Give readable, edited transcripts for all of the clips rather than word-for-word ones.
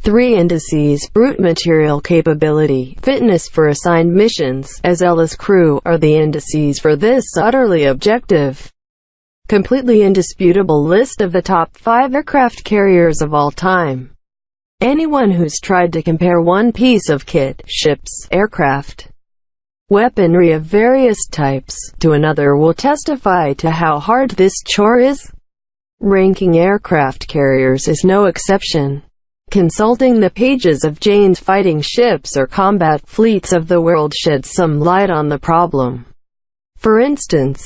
3 indices: brute material capability, fitness for assigned missions, as well as crew, are the indices for this utterly objective, completely indisputable list of the top 5 aircraft carriers of all time. Anyone who's tried to compare one piece of kit, ships, aircraft, weaponry of various types, to another will testify to how hard this chore is. Ranking aircraft carriers is no exception. Consulting the pages of Jane's Fighting Ships or Combat Fleets of the World sheds some light on the problem. For instance,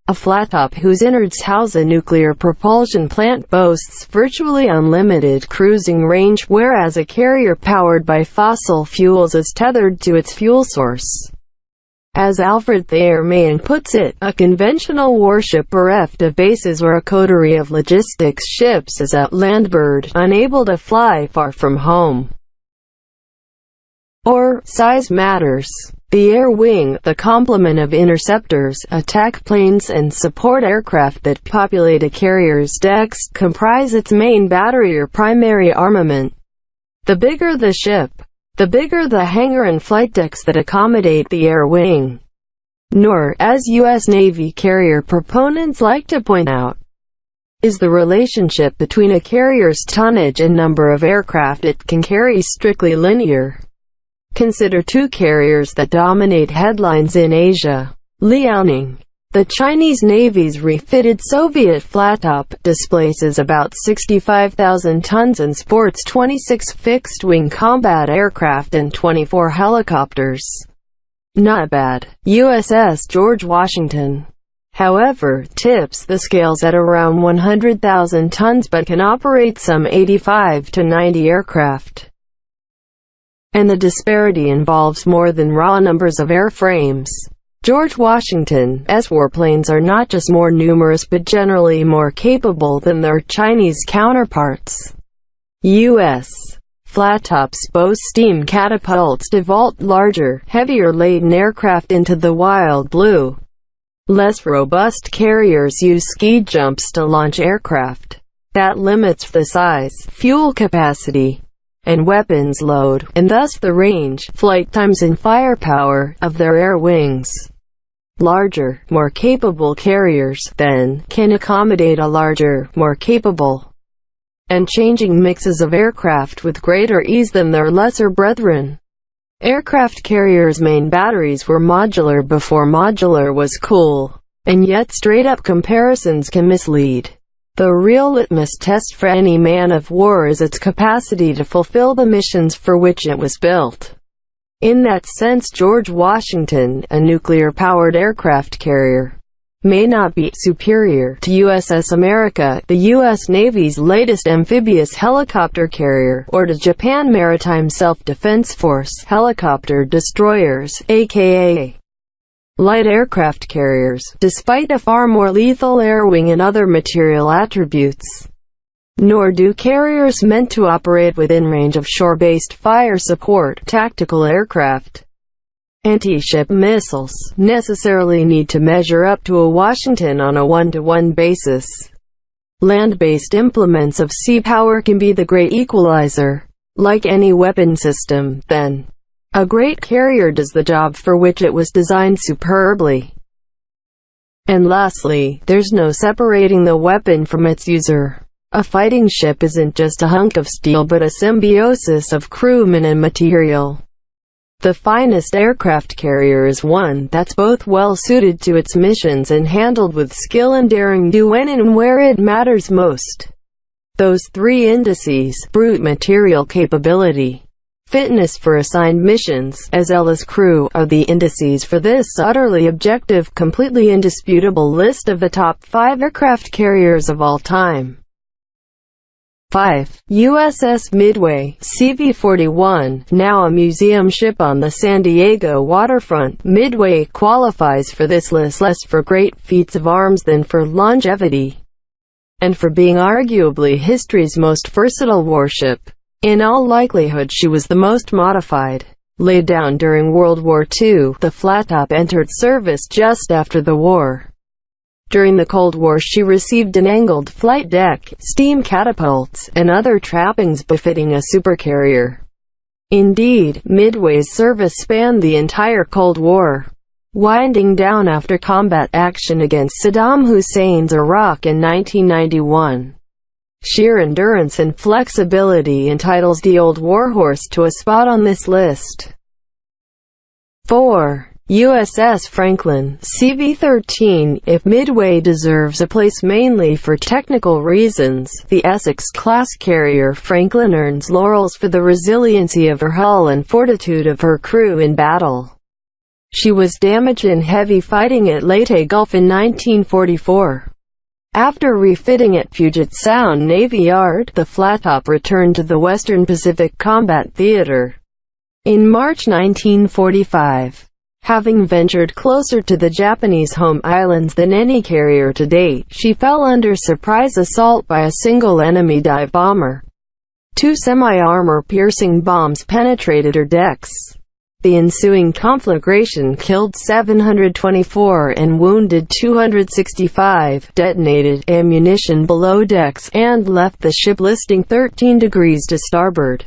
a flat-top whose innards house a nuclear propulsion plant boasts virtually unlimited cruising range, whereas a carrier powered by fossil fuels is tethered to its fuel source. As Alfred Thayer Mahan puts it, a conventional warship bereft of bases or a coterie of logistics ships is a land bird, unable to fly far from home. Or, size matters. The air wing, the complement of interceptors, attack planes and support aircraft that populate a carrier's decks, comprise its main battery or primary armament. The bigger the ship, the bigger the hangar and flight decks that accommodate the air wing. Nor, as U.S. Navy carrier proponents like to point out, is the relationship between a carrier's tonnage and number of aircraft it can carry strictly linear. Consider 2 carriers that dominate headlines in Asia. Liaoning. The Chinese Navy's refitted Soviet flat-top displaces about 65,000 tons and sports 26 fixed-wing combat aircraft and 24 helicopters. Not bad. USS George Washington, however, tips the scales at around 100,000 tons but can operate some 85 to 90 aircraft. And the disparity involves more than raw numbers of airframes. George Washington's warplanes are not just more numerous but generally more capable than their Chinese counterparts. U.S. flat-tops boast steam catapults to vault larger, heavier-laden aircraft into the wild blue. Less robust carriers use ski jumps to launch aircraft. That limits the size, fuel capacity, and weapons load, and thus the range, flight times and firepower, of their air wings. Larger, more capable carriers, then, can accommodate a larger, more capable, and changing mixes of aircraft with greater ease than their lesser brethren. Aircraft carriers' main batteries were modular before modular was cool, and yet straight-up comparisons can mislead. The real litmus test for any man of war is its capacity to fulfill the missions for which it was built. In that sense, George Washington, a nuclear-powered aircraft carrier, may not be superior to USS America, the U.S. Navy's latest amphibious helicopter carrier, or to Japan Maritime Self-Defense Force helicopter destroyers, aka light aircraft carriers, despite a far more lethal air wing and other material attributes. Nor do carriers meant to operate within range of shore-based fire support, tactical aircraft, anti-ship missiles, necessarily need to measure up to a Washington on a one-to-one basis. Land-based implements of sea power can be the great equalizer. Like any weapon system, then, a great carrier does the job for which it was designed superbly. And lastly, there's no separating the weapon from its user. A fighting ship isn't just a hunk of steel but a symbiosis of crewmen and material. The finest aircraft carrier is one that's both well suited to its missions and handled with skill and daring do when and where it matters most. Those 3 indices: brute material capability, fitness for assigned missions, as well as crew, are the indices for this utterly objective, completely indisputable list of the top 5 aircraft carriers of all time. 5. USS Midway, CV-41, now a museum ship on the San Diego waterfront. Midway qualifies for this list less for great feats of arms than for longevity, and for being arguably history's most versatile warship. In all likelihood she was the most modified. Laid down during World War II, the flat-top entered service just after the war. During the Cold War she received an angled flight deck, steam catapults, and other trappings befitting a supercarrier. Indeed, Midway's service spanned the entire Cold War, winding down after combat action against Saddam Hussein's Iraq in 1991. Sheer endurance and flexibility entitles the old warhorse to a spot on this list. 4. USS Franklin, CV-13. If Midway deserves a place mainly for technical reasons, the Essex-class carrier Franklin earns laurels for the resiliency of her hull and fortitude of her crew in battle. She was damaged in heavy fighting at Leyte Gulf in 1944. After refitting at Puget Sound Navy Yard, the flattop returned to the Western Pacific Combat Theater in March 1945. Having ventured closer to the Japanese home islands than any carrier to date, she fell under surprise assault by a single enemy dive bomber. 2 semi-armor-piercing bombs penetrated her decks. The ensuing conflagration killed 724 and wounded 265, detonated ammunition below decks, and left the ship listing 13 degrees to starboard.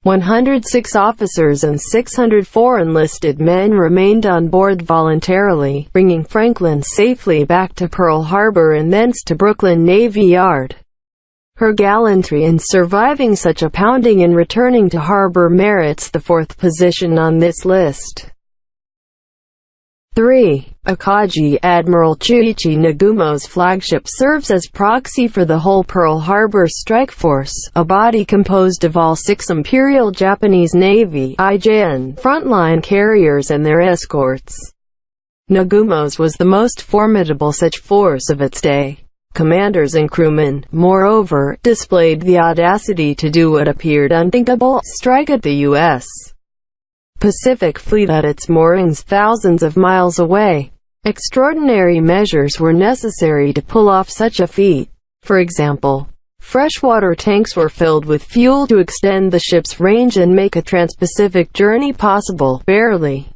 106 officers and 604 enlisted men remained on board voluntarily, bringing Franklin safely back to Pearl Harbor and thence to Brooklyn Navy Yard. Her gallantry in surviving such a pounding and returning to harbor merits the 4th position on this list. 3. Akagi. Admiral Chuichi Nagumo's flagship serves as proxy for the whole Pearl Harbor Strike Force, a body composed of all 6 Imperial Japanese Navy (IJN) frontline carriers and their escorts. Nagumo's was the most formidable such force of its day. Commanders and crewmen, moreover, displayed the audacity to do what appeared unthinkable: strike at the U.S. Pacific Fleet at its moorings thousands of miles away. Extraordinary measures were necessary to pull off such a feat. For example, freshwater tanks were filled with fuel to extend the ship's range and make a trans-Pacific journey possible, barely.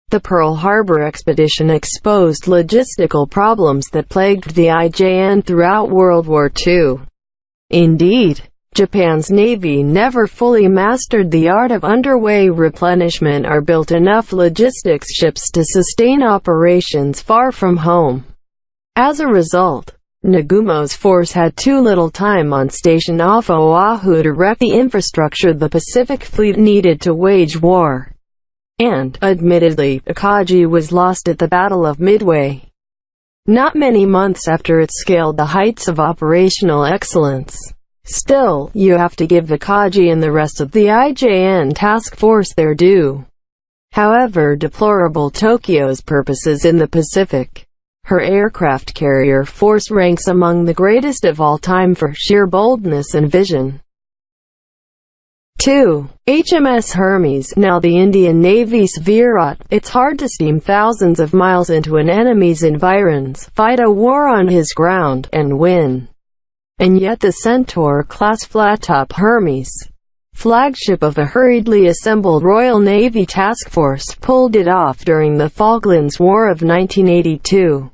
The Pearl Harbor expedition exposed logistical problems that plagued the IJN throughout World War II. Indeed, Japan's Navy never fully mastered the art of underway replenishment or built enough logistics ships to sustain operations far from home. As a result, Nagumo's force had too little time on station off Oahu to wreck the infrastructure the Pacific Fleet needed to wage war. And, admittedly, Akagi was lost at the Battle of Midway. Not many months after it scaled the heights of operational excellence. Still, you have to give Akagi and the rest of the IJN task force their due. However deplorable Tokyo's purposes in the Pacific, her aircraft carrier force ranks among the greatest of all time for sheer boldness and vision. 2. HMS Hermes. Now the Indian Navy's Virat. It's hard to steam thousands of miles into an enemy's environs, fight a war on his ground, and win. And yet the Centaur-class flat-top Hermes, flagship of a hurriedly assembled Royal Navy task force, pulled it off during the Falklands War of 1982.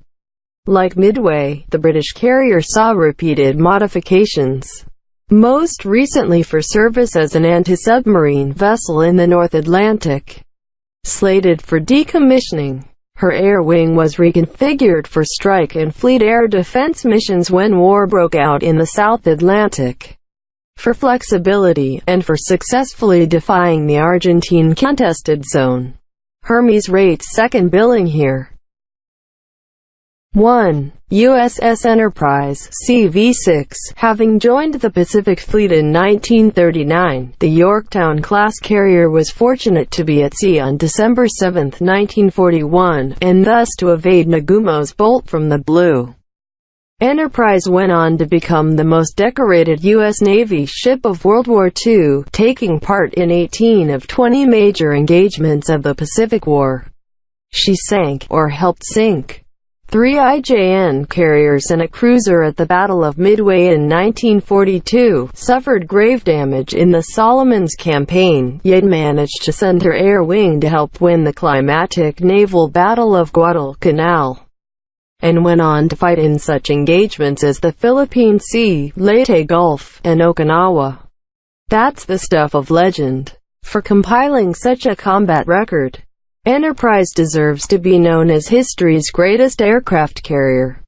Like Midway, the British carrier saw repeated modifications, most recently for service as an anti-submarine vessel in the North Atlantic. Slated for decommissioning, her air wing was reconfigured for strike and fleet air defense missions when war broke out in the South Atlantic. For flexibility, and for successfully defying the Argentine contested zone, Hermes rates second billing here. 1. USS Enterprise, CV-6. Having joined the Pacific Fleet in 1939, the Yorktown-class carrier was fortunate to be at sea on December 7, 1941, and thus to evade Nagumo's bolt from the blue. Enterprise went on to become the most decorated U.S. Navy ship of World War II, taking part in 18 of 20 major engagements of the Pacific War. She sank, or helped sink, 3 IJN carriers and a cruiser at the Battle of Midway in 1942, suffered grave damage in the Solomons campaign, yet managed to send her air wing to help win the climactic naval Battle of Guadalcanal. and went on to fight in such engagements as the Philippine Sea, Leyte Gulf, and Okinawa. That's the stuff of legend. For compiling such a combat record, Enterprise deserves to be known as history's greatest aircraft carrier.